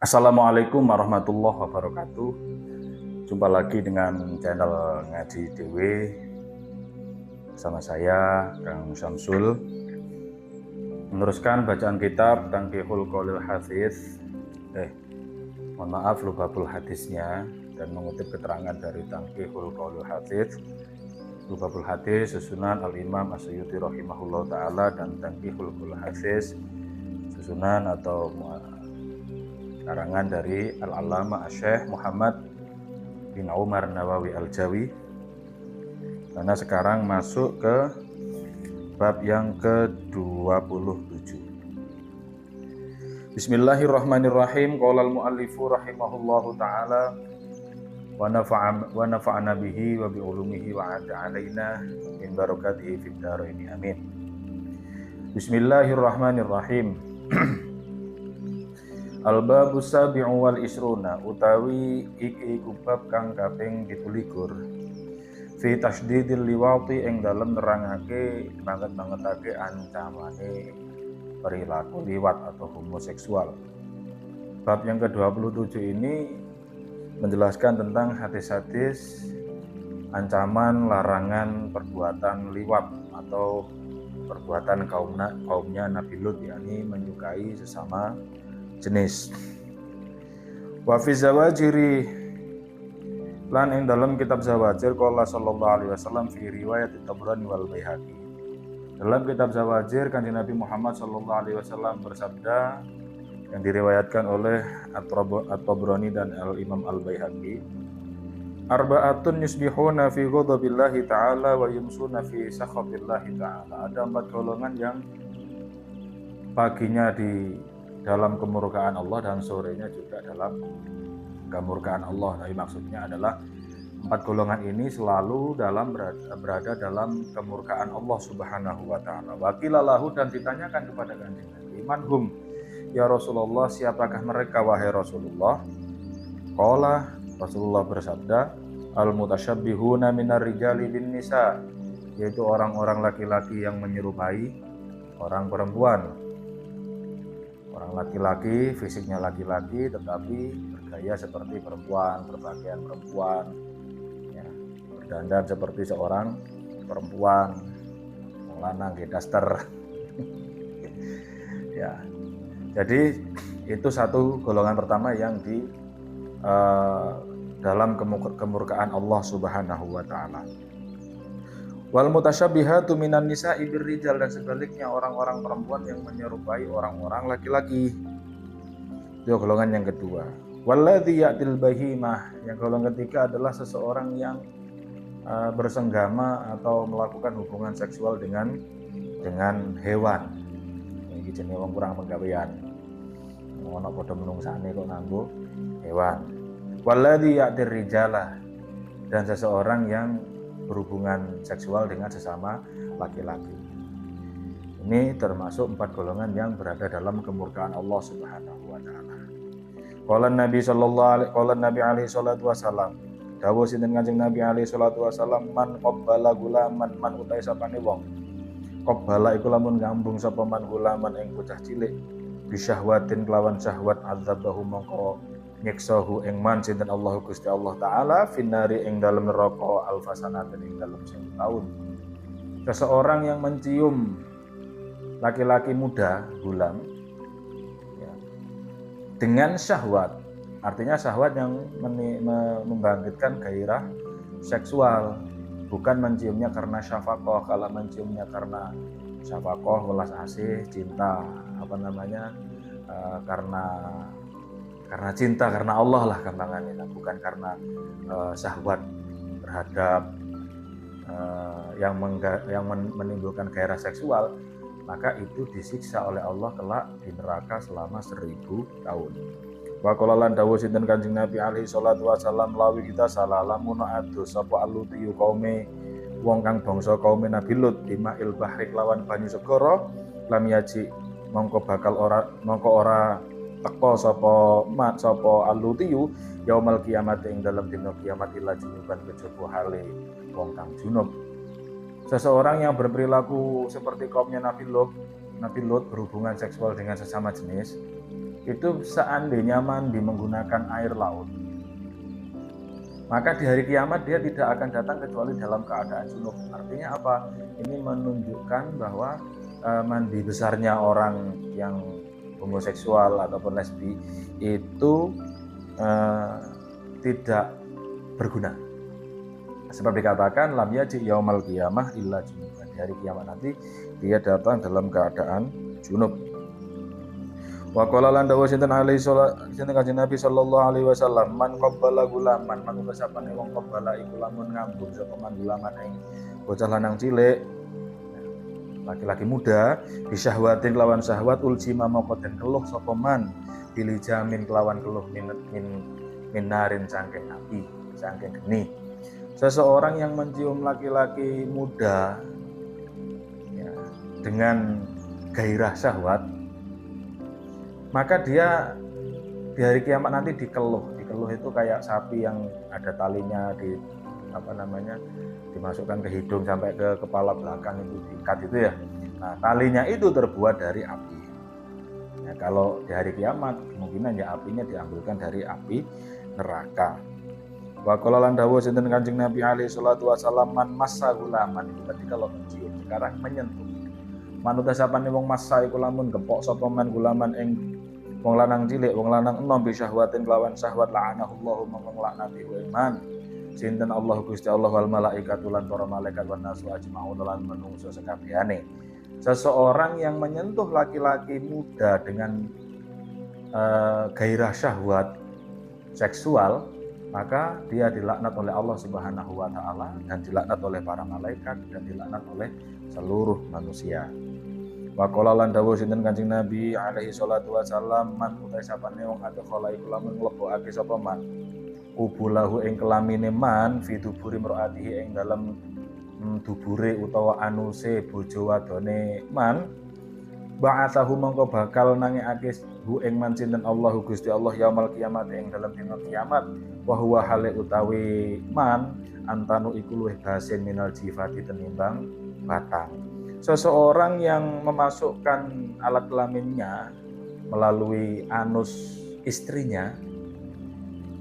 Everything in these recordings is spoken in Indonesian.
Assalamualaikum warahmatullahi wabarakatuh. Jumpa lagi dengan channel Ngaji Dewe bersama saya Kang Syamsul. Meneruskan bacaan kitab Tanqihul Qaulil Hadits. Mohon maaf Lubabul Hadisnya dan mengutip keterangan dari Tanqihul Qaulil Hadits. Lubabul Hadis susunan Al-Imam As-Suyuti rahimahullah taala dan Tanqihul Qaulil Hadits susunan atau karangan dari Al-Allamah Syekh Muhammad bin Umar Nawawi Al-Jawi. Karena sekarang masuk ke bab yang ke-27. Bismillahirrahmanirrahim. Qala al-muallifu rahimahullahu taala wa nafa'ana bihi wa bi ulumihi wa 'ada 'alaina min barakatihi fid dharain amin. Bismillahirrahmanirrahim. Al-babu sabi'u wal isruna utawi iki bab kang kaping 17 fi tasydidil liwati ing dalem nerangake banget-bangetake ancamane perilaku liwat atau homoseksual. Bab yang ke-27 ini menjelaskan tentang hadis-hadis ancaman larangan perbuatan liwat atau perbuatan kaumnya Nabi Lut, yakni menyukai sesama jenis. Wa fi zawajiri lan ing dalam kitab Zawajir qala sallallahu alaihi wasallam fi riwayat Tabrani wal Baihaqi. Dalam kitab Zawajir Kanjeng Nabi Muhammad sallallahu alaihi wasallam bersabda yang diriwayatkan oleh At-Tabrani dan Al-Imam Al-Baihaqi, arba'atun yusbihuna fi ghadabillahi ta'ala wa yumsuna fi sakhatillahi ta'ala. Ada 4 golongan yang paginya di dalam kemurkaan Allah dan sorenya juga dalam kemurkaan Allah. Tapi maksudnya adalah 4 golongan ini selalu berada dalam kemurkaan Allah Subhanahu wa taala. Wakilalahu dan ditanyakan kepada Kanjeng Nabi, manhum ya Rasulullah, siapakah mereka wahai Rasulullah? Qala, Rasulullah bersabda, al mutasyabbihuna minar rijali bin nisa, yaitu orang-orang laki-laki yang menyerupai orang perempuan. Orang laki-laki, fisiknya laki-laki tetapi bergaya seperti perempuan, berpakaian perempuan, ya, berdandan seperti seorang perempuan, lanang ge daster. Ya. Jadi itu satu golongan pertama yang di dalam kemurkaan Allah Subhanahu wa taala. Wal mutasyabihatu minan nisa'i birrijal, dan sebaliknya orang-orang perempuan yang menyerupai orang-orang laki-laki. Itu golongan yang kedua. Walladzi ya'til bahimah, yang golongan ketiga adalah seseorang yang bersenggama atau melakukan hubungan seksual dengan hewan. Iki jenenge wong kurang penggawean. Ono padha menungsane kok nganggo hewan. Walladzi ya'tir rijala, dan seseorang yang berhubungan seksual dengan sesama laki-laki. Ini termasuk 4 golongan yang berada dalam kemurkaan Allah Subhanahu wa taala. Qala Nabi alaihi salatu wasallam, dawuh sinten Kanjeng Nabi alaihi salatu wasallam, man qabbala gulaman, man utai sapane wong qabbala iku lamun ngambung sapa man gulaman ing bocah cilik bisyahwatin kelawan syahwat, adzabahu mongko nyiksahu ing man sinten Allah Gusti Allah taala finnari ing dalam neraka alfasanatin ing dalam 1000 tahun. Seseorang yang mencium laki-laki muda gulam, ya, dengan syahwat, artinya syahwat yang membangkitkan gairah seksual, bukan menciumnya karena syafaqah. Kalau menciumnya karena syafaqah, welas asih, cinta, karena cinta, karena Allah lah gampangannya, bukan karena syahwat terhadap yang menimbulkan gairah seksual, maka itu disiksa oleh Allah kelak di neraka selama 1000 tahun. Wa qala lan dawuh sinten Kanjeng Nabi alaihi salatu wasallam, lawi kita salah lamun adus sapa alutiyu kaume wong kang bangsa kaume Nabi Lut bima'il bahri lawan banyu segara, lam yaji mongko ora teko sapa alutiyu yaumal kiamat ing dalam dina kiamat illa junuban kejaba hale wong kang junub. Seseorang yang berperilaku seperti kaumnya Nabi Lut berhubungan seksual dengan sesama jenis, itu seandainya mandi menggunakan air laut, maka di hari kiamat dia tidak akan datang kecuali dalam keadaan junub. Artinya apa? Ini menunjukkan bahwa mandi besarnya orang yang homoseksual ataupun lesbi itu tidak berguna. Sebab dikatakan lam yaji yaumal qiyamah illa junub. Di hari kiamat nanti dia datang dalam keadaan junub. Wa qala lan dawu sinten alaihi salatu sinten kanjeng Nabi sallallahu alaihi wasallam man qabbala gulaman man sapane wong qabbala iku lamun ngambung sapa man gulaman ing bocah lanang cilik laki-laki muda bisyahwatin lawan syahwat uljima mongko den keluh sapa man pilih jamin kelawan keluh minarin cangkeng api cangkeng geni. Seseorang yang mencium laki-laki muda ya, dengan gairah syahwat, maka dia di hari kiamat nanti dikeluh itu kayak sapi yang ada talinya dimasukkan ke hidung sampai ke kepala belakang itu diikat itu ya. Nah, talinya itu terbuat dari api. Ya, kalau di hari kiamat kemungkinan ya apinya diambilkan dari api neraka. Wa qala lan dawuh sinten Kanjeng Nabi alaihi salatu wasallam man massa gulaman. Berarti kalau mencium sekarang menyentuh. Manut sapane wong massa iku lamun gempok sapa man gulaman ing wong lanang cilik, wong lanang enom bi syahwatin kelawan syahwat la'anahullahu mongko nglaknati wa iman. Sinten Allah Gusti Allah wal malaikatu lan para malaikat wan nasu ajmaun lan manungsa sakabehane. Seseorang yang menyentuh laki-laki muda dengan gairah syahwat seksual, maka dia dilaknat oleh Allah Subhanahu wa taala dan dilaknat oleh para malaikat dan dilaknat oleh seluruh manusia. Wa qala lan dawuh sinten Kanjeng Nabi alaihi salatu wasallam man utai sapane wong adkhala iku lamun mlebokake sapa man ubulahu ing kelamine man fi duburi mar'atihi ing dalem dubure utawa anuse bojo wadone man ba'atsahu mongko bakal nangekake hu ing man sinten Allahu Gusti Allah yaumul kiamat ing dalem dina kiamat wa huwa hale utawi man antanu iku luwih basin minal jifati tenimbang batang. Seseorang yang memasukkan alat kelaminnya melalui anus istrinya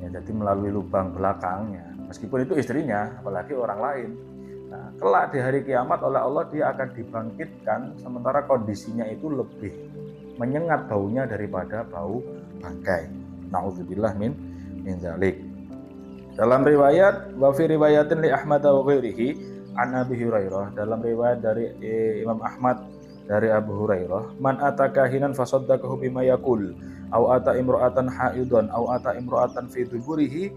ya, jadi melalui lubang belakangnya, meskipun itu istrinya apalagi orang lain. Nah, kelak di hari kiamat oleh Allah dia akan dibangkitkan sementara kondisinya itu lebih menyengat baunya daripada bau bangkai. Nauzubillah min dzalik. Dalam riwayat wa fi riwayatin li Ahmad wa ghairihi an Abi Hurairah, dalam riwayat dari Imam Ahmad dari Abu Hurairah, man atakahinan fasaddaqahu bima yaqul au ata imra'atan haidun au ata imra'atan fi duburihi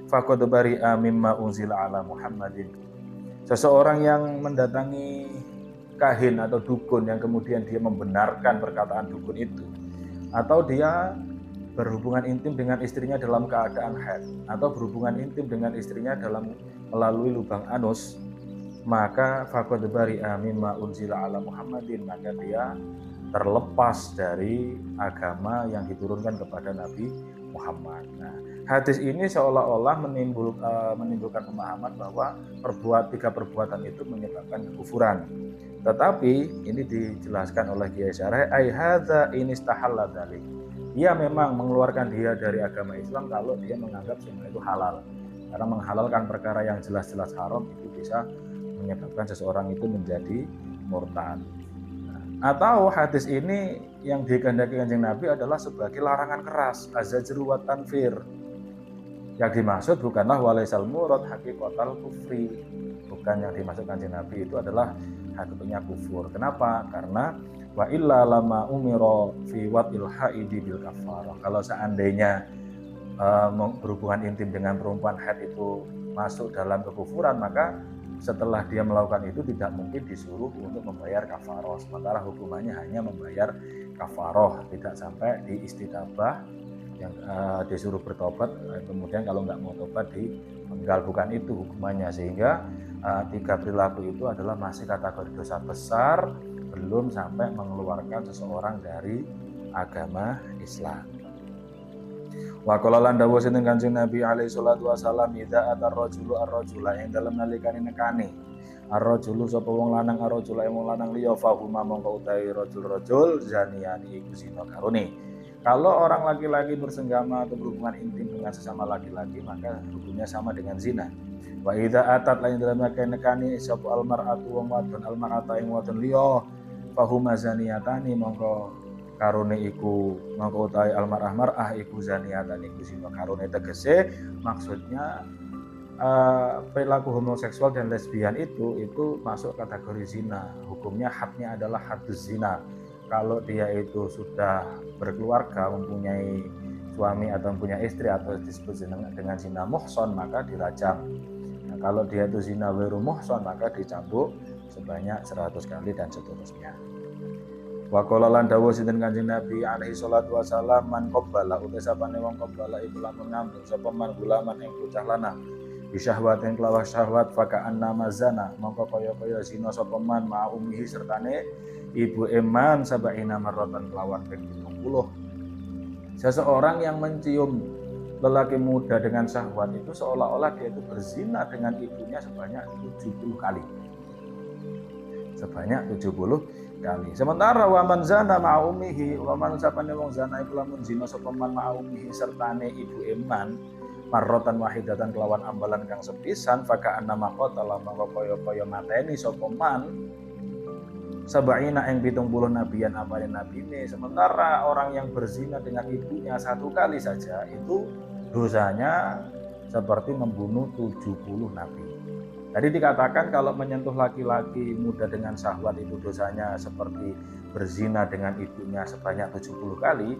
faqad bari'a mimma unzila ala Muhammadin. Seseorang yang mendatangi kahin atau dukun yang kemudian dia membenarkan perkataan dukun itu, atau dia berhubungan intim dengan istrinya dalam keadaan haid, atau berhubungan intim dengan istrinya dalam melalui lubang anus, maka faqad bari'a mimma unzila ala Muhammadin, maka dia terlepas dari agama yang diturunkan kepada Nabi Muhammad. Nah, hadis ini seolah-olah menimbulkan pemahaman bahwa tiga perbuatan itu menyebabkan kekufuran. Tetapi ini dijelaskan oleh Kiai Syarih, ai hadza inistahalla dzalik. Dia memang mengeluarkan dia dari agama Islam kalau dia menganggap semua itu halal. Karena menghalalkan perkara yang jelas-jelas haram itu bisa menyebabkan seseorang itu menjadi murtad. Atau hadis ini yang dikehendaki Kanjeng Nabi adalah sebagai larangan keras, az-zajru wa tanfir. Yang dimaksud bukanlah walaisal murad haqiqatal kufri. Bukan yang dimaksud Kanjeng Nabi itu adalah hakikatnya kufur. Kenapa? Karena wa illa lama umira fi watil haidi bil kafarah. Kalau seandainya berhubungan intim dengan perempuan haid itu masuk dalam kekufuran, maka setelah dia melakukan itu tidak mungkin disuruh untuk membayar kafaroh, sementara hukumannya hanya membayar kafaroh, tidak sampai diistitabah yang disuruh bertobat, kemudian kalau nggak mau tobat dipenggal. Bukan itu hukumannya, sehingga tiga perilaku itu adalah masih kategori dosa besar, belum sampai mengeluarkan seseorang dari agama Islam. Wa qala lan dawuh sinten Kanjeng Nabi alaihi salatu wasallam idza atar rajulu ar-rajula ing dalem nalikane nekani ar-rajulu sapa wong lanang ar-rajula wong lanang liya fa huma mongko utawi rajul-rajul zaniyani iku zina karone Kalau orang laki-laki bersenggama atau berhubungan intim dengan sesama laki-laki, maka hukumnya sama dengan zina. Wa idza atat lain dalam nekani sapa almar'atu wa wadon almar'ata ing wadon liya fahuma zaniyatani mongko karone iku mongko utahe almar'ah mar'ah iku zaniyatani iku zina karone tegese maksudnya perilaku homoseksual dan lesbian itu masuk kategori zina. Hukumnya hadnya adalah hadus zina. Kalau dia itu sudah berkeluarga, mempunyai suami atau mempunyai istri atau disebut dengan zina muhson, maka dirajam. Nah, kalau dia itu zina ghairu muhson, maka dicambuk sebanyak 100 kali dan seterusnya. Wa qala lan dawuh sinten Kanjeng Nabi alaihi salatu wasalam man qabbala uta sapane wong qabbala iku lamun ngambung sapa man gulaman ing bocah lanang bisyahwat yang kelawah syahwat faka anna mazana mongko kaya zina sapa man ma ummihi sertane ibu eman sabaina marratan kelawan ping 70. Seseorang yang mencium lelaki muda dengan syahwat itu seolah-olah dia itu berzina dengan ibunya sebanyak 70 kali. Sebanyak 70 kali. Sementara waman zana ma ummihi waman sapane wong zana iku lamun zina sapa man ma ummihi sertane ibu eman marrotan wahidatan kelawan ambalan kang sepisan faka annama qatala mangko kaya mateni sapa man sabaina ing 70 nabiyan apane nabine. Sementara orang yang berzina dengan ibunya 1 kali saja itu dosanya seperti membunuh 70 nabi. Tadi dikatakan kalau menyentuh laki-laki muda dengan syahwat itu dosanya seperti berzina dengan ibunya sebanyak 70 kali.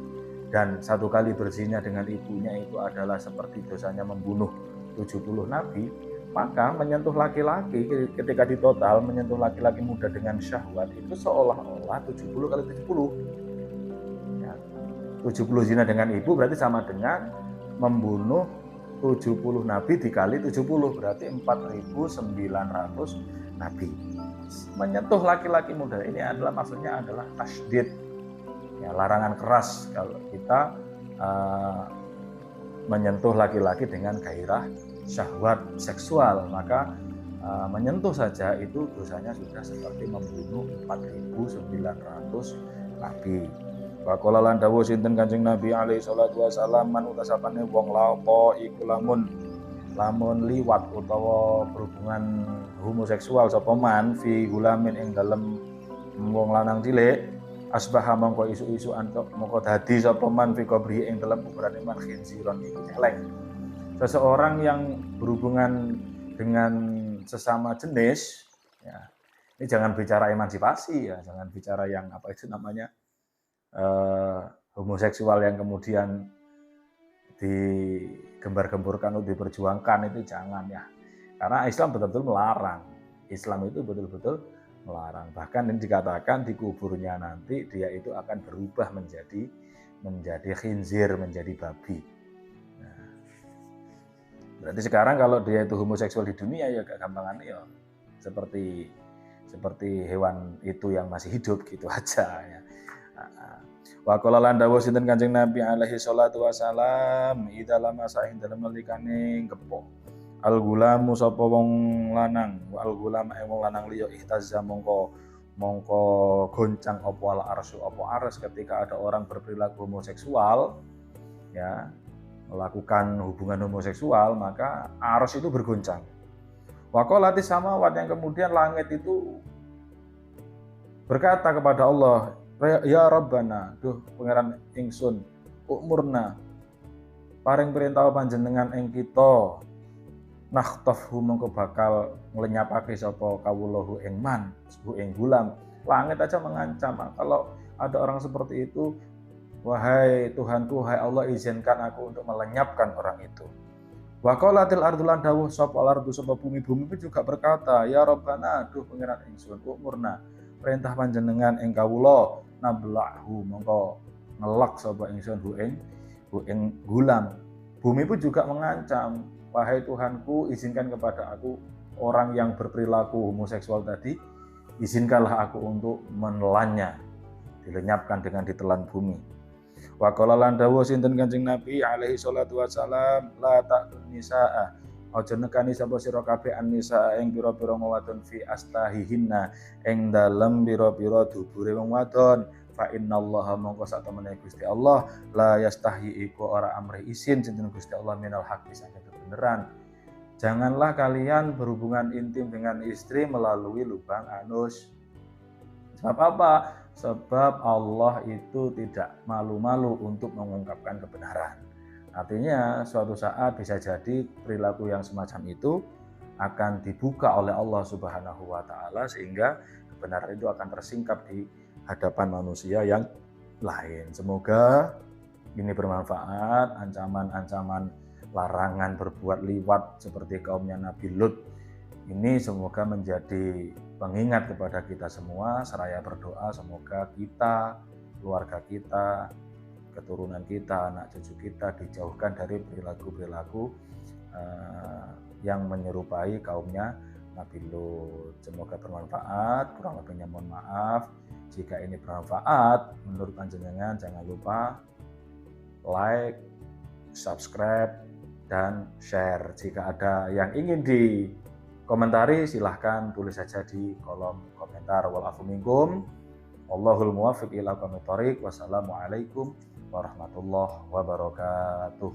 Dan 1 kali berzina dengan ibunya itu adalah seperti dosanya membunuh 70 nabi, maka menyentuh laki-laki ketika ditotal menyentuh laki-laki muda dengan syahwat itu seolah-olah 70 kali 70. Ya, 70 zina dengan ibu berarti sama dengan membunuh 70 nabi dikali 70 berarti 4.900 nabi. Menyentuh laki-laki muda ini adalah maksudnya adalah tasydid. Ya, larangan keras kalau kita menyentuh laki-laki dengan gairah syahwat seksual, maka menyentuh saja itu dosanya sudah seperti membunuh 4.900 nabi. Wa qala lan dawuh sinten Kanjeng Nabi alaihi salatu wasallam man utasapane wong lapo iku lamun liwat utawa berhubungan homoseksual sapa man fi gulamin ing dalem wong lanang cilik asbaha mongko isu-isu antuk mongko dadi sapa man fi qabri ing dalam kuburan iman khinziron iku celeng. Seseorang yang berhubungan dengan sesama jenis ya, ini jangan bicara emansipasi ya, jangan bicara yang apa itu namanya homoseksual yang kemudian digembar-gemburkan atau diperjuangkan, itu jangan ya, karena Islam betul-betul melarang. Islam itu betul-betul melarang. Bahkan ini dikatakan di kuburnya nanti dia itu akan berubah menjadi khinzir, menjadi babi. Nah, berarti sekarang kalau dia itu homoseksual di dunia ya gak gampangan ya seperti hewan itu yang masih hidup gitu aja ya. Wa qala lan dawuh sinten Kanjeng Nabi alaihi salatu wasalam idza lama sahin dalem nalikane gepok al gulamu sapa wong lanang wal gulama wong lanang liya ihtazza mongko goncang apa al arsy apa aras ketika ada orang berperilaku homoseksual ya, melakukan hubungan homoseksual, maka aras itu bergoncang. Wa qalati samawat yang kemudian langit itu berkata kepada Allah, ya Rabbana, duh pangeran ingsun, umurna paring perintah panjenengan ing kita nakhtafu mongko bakal nglenyapake sapa kawulahu ing man ing gulam. Langit aja mengancam, kalau ada orang seperti itu, wahai Tuhanku, wahai Allah, izinkan aku untuk melenyapkan orang itu. Wa qalatil ardu lan dawuh sapa ardu sapa bumi pun juga berkata, ya Rabbana, duh pangeran ingsun, umurna perintah panjenengan ing kawula nablahu mongko ngelak sapa ingsun hu ing gulam. Bumi pun juga mengancam, wahai Tuhanku, izinkan kepada aku orang yang berperilaku homoseksual tadi, izinkanlah aku untuk menelannya, dilenyapkan dengan ditelan bumi. Wa qala lan dawuh sinten Kanjeng Nabi alaihi salatu wasalam, la ta'tun nisaa, aja nekani sapa sira kabeh an-nisa ing pira-pira wadon fi astahihinna ing dalem pira-pira dubure wong wadon, fa innallaha mongko sak temene Gusti Allah la yastahyi iku ora amrih isin sinten Gusti Allah minal haqqi saking kebenaran. Janganlah kalian berhubungan intim dengan istri melalui lubang anus. Sebab apa? Sebab Allah itu tidak malu-malu untuk mengungkapkan kebenaran. Artinya suatu saat bisa jadi perilaku yang semacam itu akan dibuka oleh Allah Subhanahu wa taala sehingga kebenaran itu akan tersingkap di hadapan manusia yang lain. Semoga ini bermanfaat. Ancaman-ancaman larangan berbuat liwat seperti kaumnya Nabi Lut ini semoga menjadi pengingat kepada kita semua. Seraya berdoa semoga kita, keluarga kita, keturunan kita, anak cucu kita dijauhkan dari perilaku-perilaku yang menyerupai kaumnya Nabi Lut. Semoga bermanfaat. Kurang lebihnya mohon maaf. Jika ini bermanfaat menurut panjenengan, jangan lupa like, subscribe, dan share. Jika ada yang ingin dikomentari silahkan tulis saja di kolom komentar. Walafu minkum. Wallahul muwaffiq ila aqwamit thoriq. Wassalamualaikum warahmatullahi wabarakatuh.